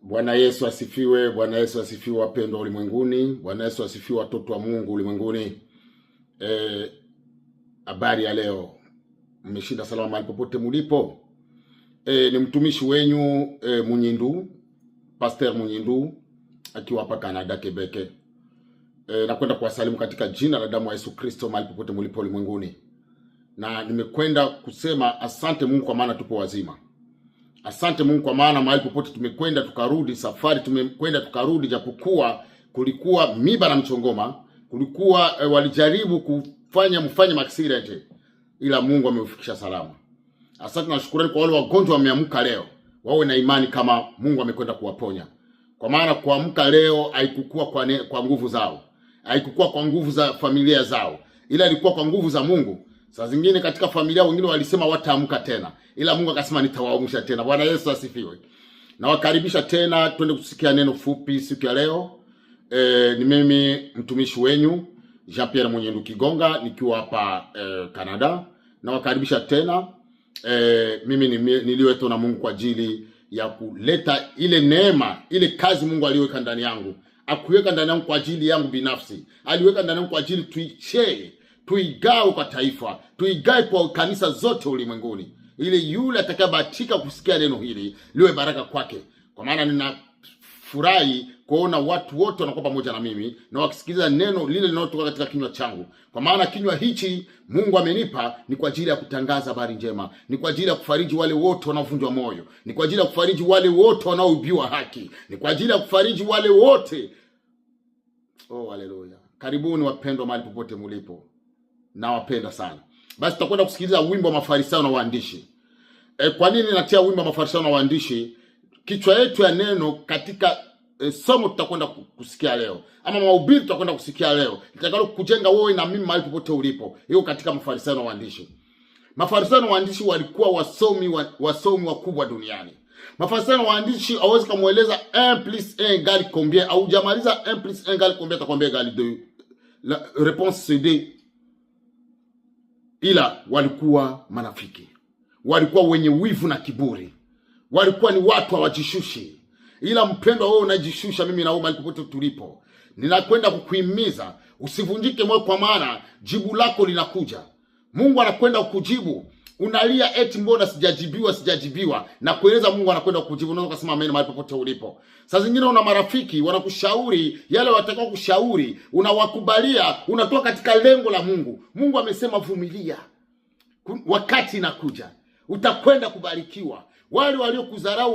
Bwana Yesu asifiwe. Bwana Yesu asifiwe, wapendwa ulimwenguni. Bwana Yesu asifiwe, watoto wa Mungu ulimwenguni. Habari ya leo, mmeshinda salama mahali popote mlipo. Ni mtumishi wenyu Munyindu, Pastor Munyindu, akiwa hapa Canada, Quebec. Nakwenda kuwasalimu katika jina la damu ya Yesu Kristo mahali popote mlipo ulimwenguni. Na nimekwenda kusema asante Mungu kwa maana tupo wazima. Asante Mungu kwa maana mahali popote tumekwenda tukarudi, safari tumekwenda tukarudi, japokuwa kulikuwa miba na mchongoma, kulikuwa walijaribu kufanya mfanye accident, ila Mungu ameufikisha salama. Asante na shukrani kwa wale wagonjwa wameamka leo. Wawe na imani kama Mungu amekwenda kuwaponya. Kwa maana kuamka leo haikukua kwa nguvu zao, haikukua kwa nguvu za familia zao, ila ilikuwa kwa nguvu za Mungu. Saa zingine katika familia wengine walisema wataamka tena, ila Mungu akasema nitawaamsha tena. Bwana Yesu asifiwe. Na wakaribisha tena twende kusikia neno fupi siku ya leo. Ni mimi mtumishi wenyu Jean-Pierre Munyindu Kigonga nikiwa hapa Canada. Na wakaribisha tena. Mimi niliwetwa na Mungu kwa ajili ya kuleta ile neema, ile kazi Mungu aliweka ndani yangu. Akuweka ndani yangu kwa ajili yangu binafsi. Aliweka ndani yangu kwa ajili tuichee, tuigawe kwa taifa, tuigawe kwa kanisa zote ulimwenguni, ili yule atakayebahatika kusikia neno hili liwe baraka kwake. Kwa maana ninafurahi kuona watu wote wanakuwa pamoja na mimi na wakisikiliza neno lile linalotoka katika kinywa changu. Kwa maana kinywa hichi Mungu amenipa ni kwa ajili ya kutangaza habari njema, ni kwa ajili ya kufariji wale wote wanaovunjwa moyo, ni kwa ajili ya kufariji wale wote wanaoibiwa haki, ni kwa ajili ya kufariji wale wote. Oh, haleluya. Karibuni wapendwa mahali popote mlipo. Nawapenda sana. Basi tutakwenda kusikiliza wimbo wa Mafarisayo na waandishi. Kwa nini natia wimbo wa Mafarisayo na waandishi? Kichwa yetu ya neno katika somo tutakwenda kusikia leo, ama mahubiri tutakwenda kusikia leo, litakalo kujenga wewe na mimi mahali popote ulipo. Hiyo katika Mafarisayo na waandishi. Mafarisayo na waandishi walikuwa wasomi wakubwa duniani. Mafarisayo na waandishi hawezi kumueleza 1 + 1 = combien, au jamaliza 1 + 1 = combien, atakwambia = 2. La réponse c'est D. Ila walikuwa manafiki, walikuwa wenye wivu na kiburi, walikuwa ni watu hawajishushi. Ila mpendwa, wewe unajishusha, mimi na wewe mahali popote tulipo, ninakwenda kukuhimiza usivunjike moyo, kwa maana jibu lako linakuja. Mungu anakwenda kukujibu. Unalia eti mbona sijajibiwa, na kueleza Mungu anakwenda kukujibu. Unaweza kusema amen mahali popote ulipo. Saa zingine una marafiki wanakushauri yale watakao kushauri, unawakubalia, unatoka katika lengo la Mungu. Mungu amesema vumilia, wakati inakuja utakwenda kubarikiwa. Wale waliokudharau